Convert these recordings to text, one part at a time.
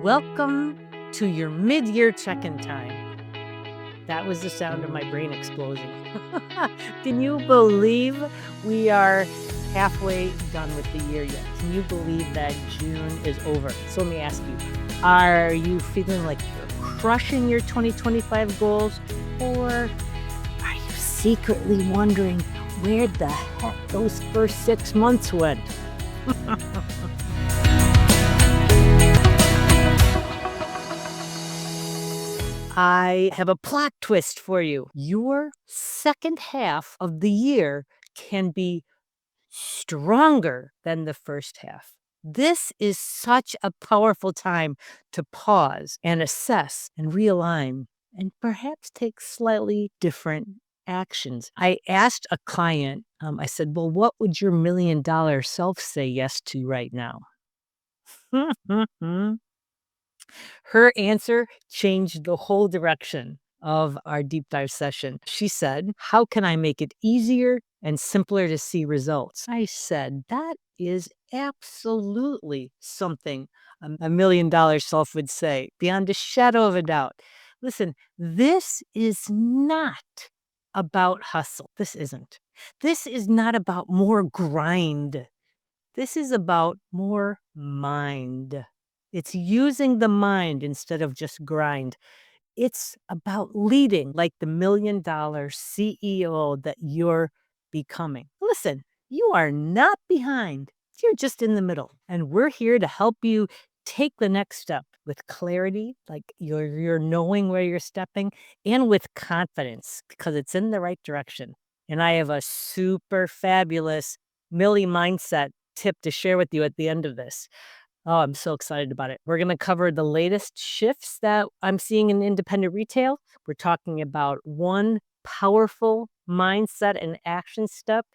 Welcome to your mid-year check-in time. That was the sound of my brain exploding. Can you believe we are halfway done with the year yet? Can you believe that June is over? So let me ask you, are you feeling like you're crushing your 2025 goals, or are you secretly wondering where the heck those first 6 months went? I have a plot twist for you. Your second half of the year can be stronger than the first half. This is such a powerful time to pause and assess and realign and perhaps take slightly different actions. I asked a client, I said, well, what would your $1 million self say yes to right now? Her answer changed the whole direction of our deep dive session. She said, how can I make it easier and simpler to see results? I said, that is absolutely something a $1 million self would say, beyond a shadow of a doubt. Listen, this is not about hustle. This isn't. This is not about more grind. This is about more mind. It's using the mind instead of just grind. It's about leading like the $1 million CEO that you're becoming. Listen, you are not behind. You're just in the middle. And we're here to help you take the next step with clarity, like you're knowing where you're stepping, and with confidence because it's in the right direction. And I have a super fabulous Millie mindset tip to share with you at the end of this. Oh, I'm so excited about it. We're going to cover the latest shifts that I'm seeing in independent retail. We're talking about one powerful mindset and action step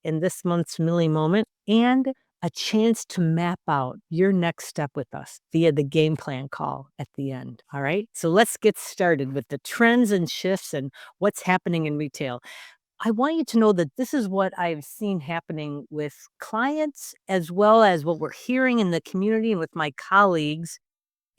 in this month's Millie Moment, and a chance to map out your next step with us via the game plan call at the end. All right. So let's get started with the trends and shifts and what's happening in retail. I want you to know that this is what I've seen happening with clients as well as what we're hearing in the community and with my colleagues.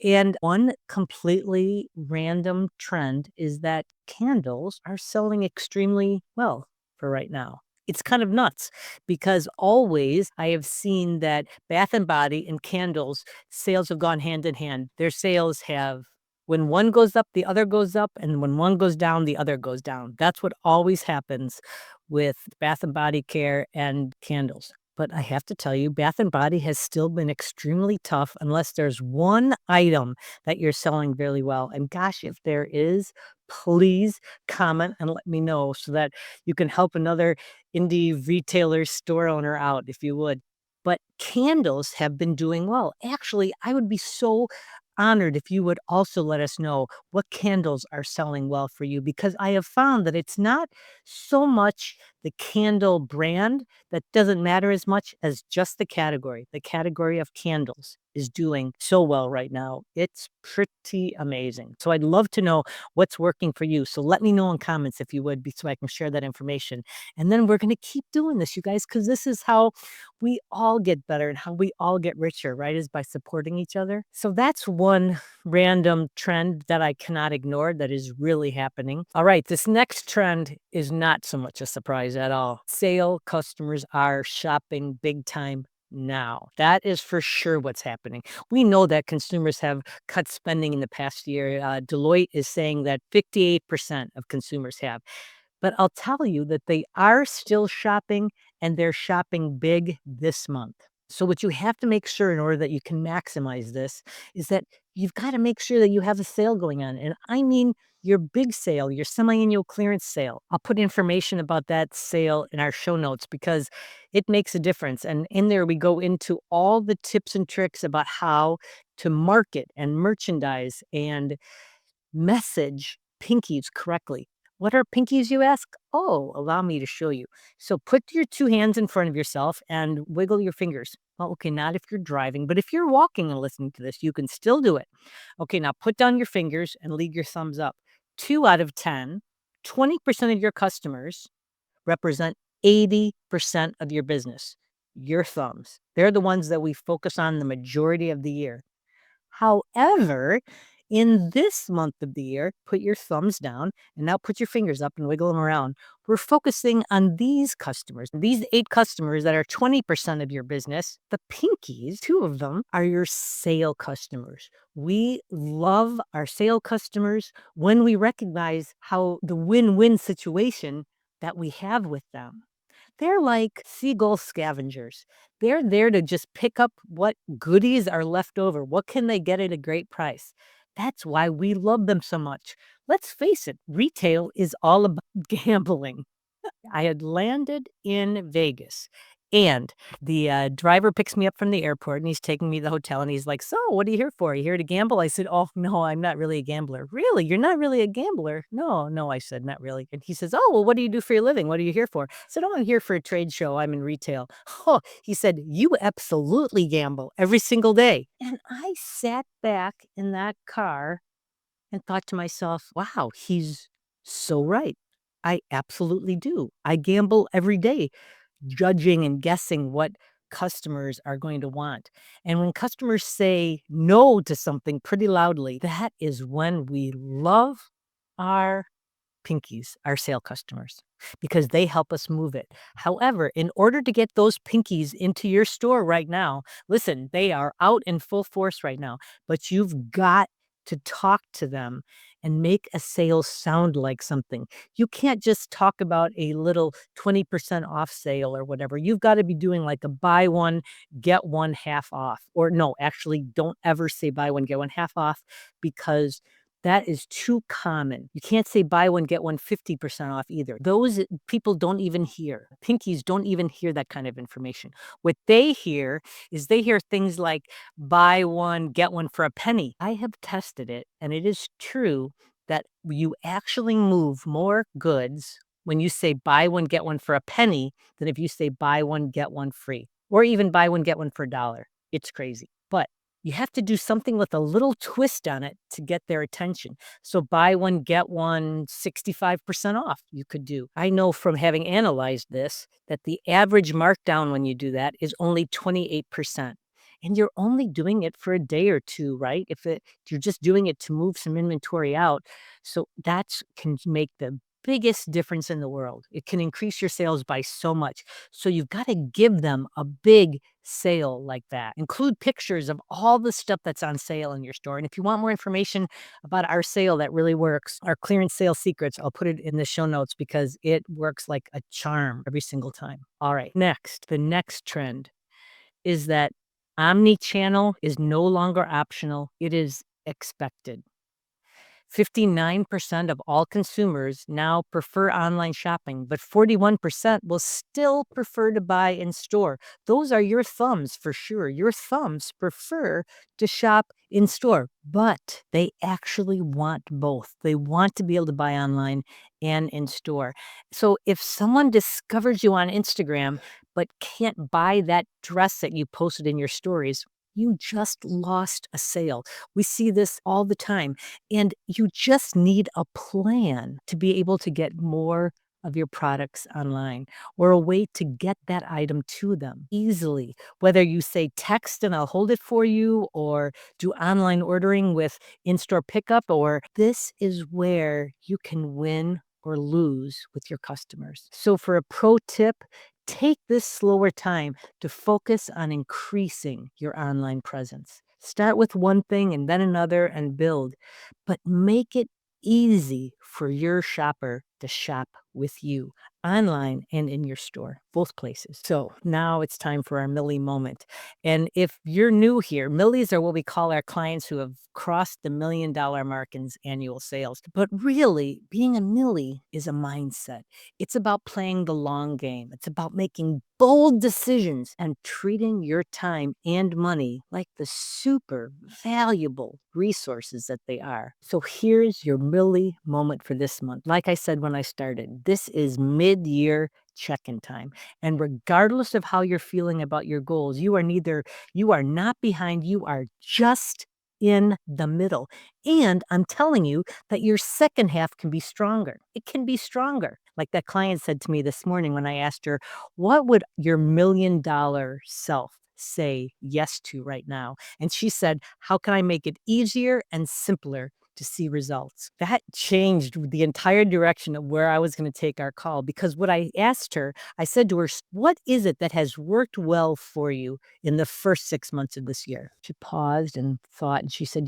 And one completely random trend is that candles are selling extremely well for right now. It's kind of nuts because always I have seen that Bath and Body and candles sales have gone hand in hand. Their sales have, when one goes up, the other goes up, and when one goes down, the other goes down. That's what always happens with Bath and Body Care and candles. But I have to tell you, Bath and Body has still been extremely tough unless there's one item that you're selling really well. And gosh, if there is, please comment and let me know so that you can help another indie retailer store owner out if you would. But candles have been doing well. Actually, I would be so honored if you would also let us know what candles are selling well for you, because I have found that it's not so much the candle brand that doesn't matter as much as just the category. The category of candles is doing so well right now. It's pretty amazing. So I'd love to know what's working for you. So let me know in comments if you would, so I can share that information. And then we're going to keep doing this, you guys, because this is how we all get better and how we all get richer, right? Is by supporting each other. So that's one random trend that I cannot ignore that is really happening. All right, this next trend is not so much a surprise at all. Sale customers are shopping big time now. That is for sure what's happening. We know that consumers have cut spending in the past year. Deloitte is saying that 58% of consumers have. But I'll tell you that they are still shopping, and they're shopping big this month. So what you have to make sure in order that you can maximize this is that you've got to make sure that you have a sale going on. And I mean your big sale, your semi-annual clearance sale. I'll put information about that sale in our show notes because it makes a difference. And in there, we go into all the tips and tricks about how to market and merchandise and message pinkies correctly. What are pinkies, you ask? Oh, allow me to show you. So put your two hands in front of yourself and wiggle your fingers. Well, okay, not if you're driving, but if you're walking and listening to this, you can still do it. Okay, now put down your fingers and leave your thumbs up. 2 out of 10, 20% of your customers represent 80% of your business. Your thumbs. They're the ones that we focus on the majority of the year. However, in this month of the year, put your thumbs down and now put your fingers up and wiggle them around. We're focusing on these customers, these 8 customers that are 20% of your business. The pinkies, 2 of them are your sale customers. We love our sale customers when we recognize how the win-win situation that we have with them. They're like seagull scavengers. They're there to just pick up what goodies are left over. What can they get at a great price? That's why we love them so much. Let's face it, retail is all about gambling. I had landed in Vegas, and the, driver picks me up from the airport, and he's taking me to the hotel, and he's like, "So, what are you here for? Are you here to gamble?" I said, "Oh, no, I'm not really a gambler." "Really? You're not really a gambler?" "No, no," I said, "not really." And he says, "Oh, well, what do you do for your living? What are you here for?" I said, "Oh, I'm here for a trade show. I'm in retail." Oh, he said, "You absolutely gamble every single day." And I sat back in that car and thought to myself, wow, he's so right. I absolutely do. I gamble every day, judging and guessing what customers are going to want. And when customers say no to something pretty loudly, that is when we love our pinkies, our sale customers, because they help us move it. However, in order to get those pinkies into your store right now, listen, they are out in full force right now, but you've got to talk to them and make a sale sound like something. You can't just talk about a little 20% off sale or whatever. You've got to be doing like a buy one, get one half off. Or no, actually, don't ever say buy one, get one half off because that is too common. You can't say buy one, get one 50% off either. Those people don't even hear. Pinkies don't even hear that kind of information. What they hear is they hear things like buy one, get one for a penny. I have tested it, and it is true that you actually move more goods when you say buy one, get one for a penny than if you say buy one, get one free, or even buy one, get one for a dollar. It's crazy. But you have to do something with a little twist on it to get their attention. So buy one, get one 65% off you could do. I know from having analyzed this that the average markdown when you do that is only 28%. And you're only doing it for a day or two, right? You're just doing it to move some inventory out. So that can make the biggest difference in the world. It can increase your sales by so much. So you've got to give them a big sale like that. Include pictures of all the stuff that's on sale in your store. And if you want more information about our sale that really works, our clearance sale secrets, I'll put it in the show notes because it works like a charm every single time. All right, next, the next trend is that omni-channel is no longer optional, it is expected. 59% of all consumers now prefer online shopping, but 41% will still prefer to buy in store. Those are your thumbs for sure. Your thumbs prefer to shop in store, but they actually want both. They want to be able to buy online and in store. So if someone discovers you on Instagram but can't buy that dress that you posted in your stories, you just lost a sale. We see this all the time. And you just need a plan to be able to get more of your products online or a way to get that item to them easily. Whether you say text and I'll hold it for you or do online ordering with in-store pickup, or this is where you can win or lose with your customers. So for a pro tip, take this slower time to focus on increasing your online presence. Start with one thing and then another and build, but make it easy for your shopper to shop with you online and in your store, both places. So now it's time for our Millie moment. And if you're new here, Millies are what we call our clients who have crossed the $1 million mark in annual sales. But really, being a Millie is a mindset. It's about playing the long game. It's about making bold decisions and treating your time and money like the super valuable resources that they are. So here's your Millie moment for this month. Like I said when I started, this is mid-year check-in time. And regardless of how you're feeling about your goals, you are not behind, you are just in the middle. And I'm telling you that your second half can be stronger. It can be stronger. Like that client said to me this morning when I asked her, what would your $1 million self say yes to right now? And she said, how can I make it easier and simpler to see results? That changed the entire direction of where I was going to take our call, because what I asked her, I said to her, what is it that has worked well for you in the first 6 months of this year? She paused and thought, and she said,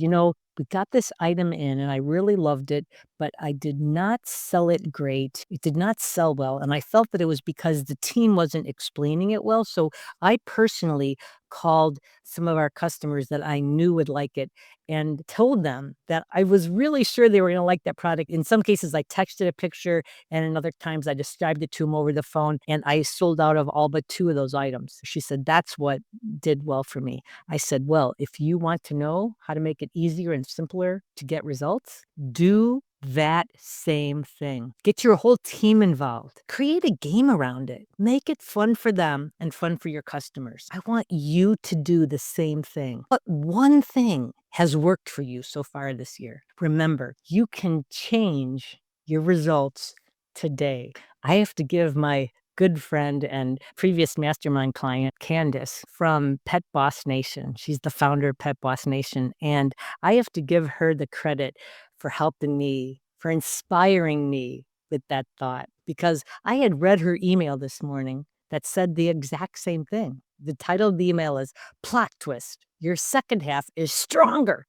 we got this item in and I really loved it, but I did not sell it great. It did not sell well. And I felt that it was because the team wasn't explaining it well. So I personally called some of our customers that I knew would like it and told them that I was really sure they were going to like that product. In some cases, I texted a picture, and in other times, I described it to them over the phone, and I sold out of all but 2 of those items. She said, that's what did well for me. I said, well, if you want to know how to make it easier and simpler to get results, do that same thing. Get your whole team involved. Create a game around it. Make it fun for them and fun for your customers. I want you to do the same thing. But one thing has worked for you so far this year. Remember, you can change your results today. I have to give my good friend and previous mastermind client, Candace, from Pet Boss Nation. She's the founder of Pet Boss Nation. And I have to give her the credit for helping me, for inspiring me with that thought, because I had read her email this morning that said the exact same thing. The title of the email is Plot Twist. Your second half is stronger.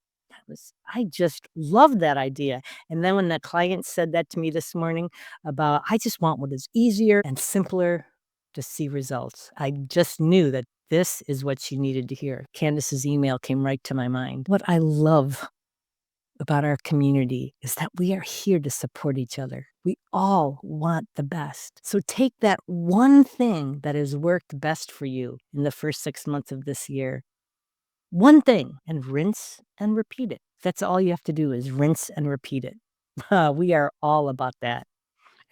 I just loved that idea. And then when the client said that to me this morning about, I just want what is easier and simpler to see results, I just knew that this is what she needed to hear. Candace's email came right to my mind. What I love about our community is that we are here to support each other. We all want the best. So take that one thing that has worked best for you in the first 6 months of this year, one thing, and rinse and repeat it. That's all you have to do, is rinse and repeat it. We are all about that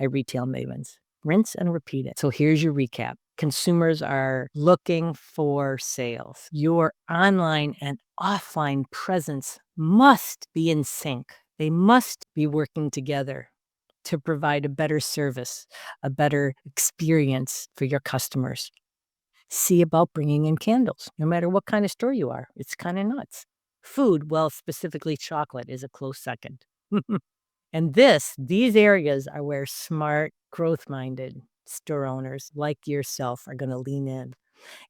at Retail Mavens. Rinse and repeat it. So here's your recap. Consumers are looking for sales. Your online and offline presence must be in sync. They must be working together to provide a better service, a better experience for your customers. See about bringing in candles, no matter what kind of store you are. It's kind of nuts. Food, well, specifically chocolate, is a close second. And these areas are where smart, growth-minded store owners like yourself are going to lean in.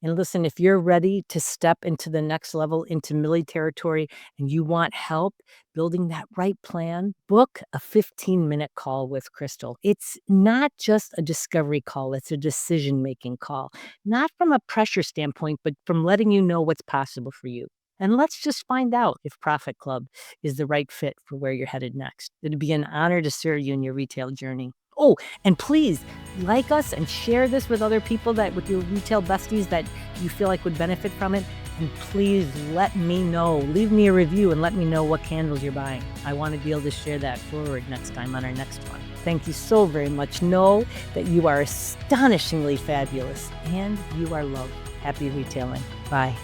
And listen, if you're ready to step into the next level, into Millie territory, and you want help building that right plan, book a 15-minute call with Crystal. It's not just a discovery call, it's a decision-making call. Not from a pressure standpoint, but from letting you know what's possible for you. And let's just find out if Profit Club is the right fit for where you're headed next. It'd be an honor to serve you in your retail journey. Oh, and please like us and share this with other people, that with your retail besties that you feel like would benefit from it. And please let me know, leave me a review and let me know what candles you're buying. I want to be able to share that forward next time on our next one. Thank you so very much. Know that you are astonishingly fabulous and you are loved. Happy retailing. Bye.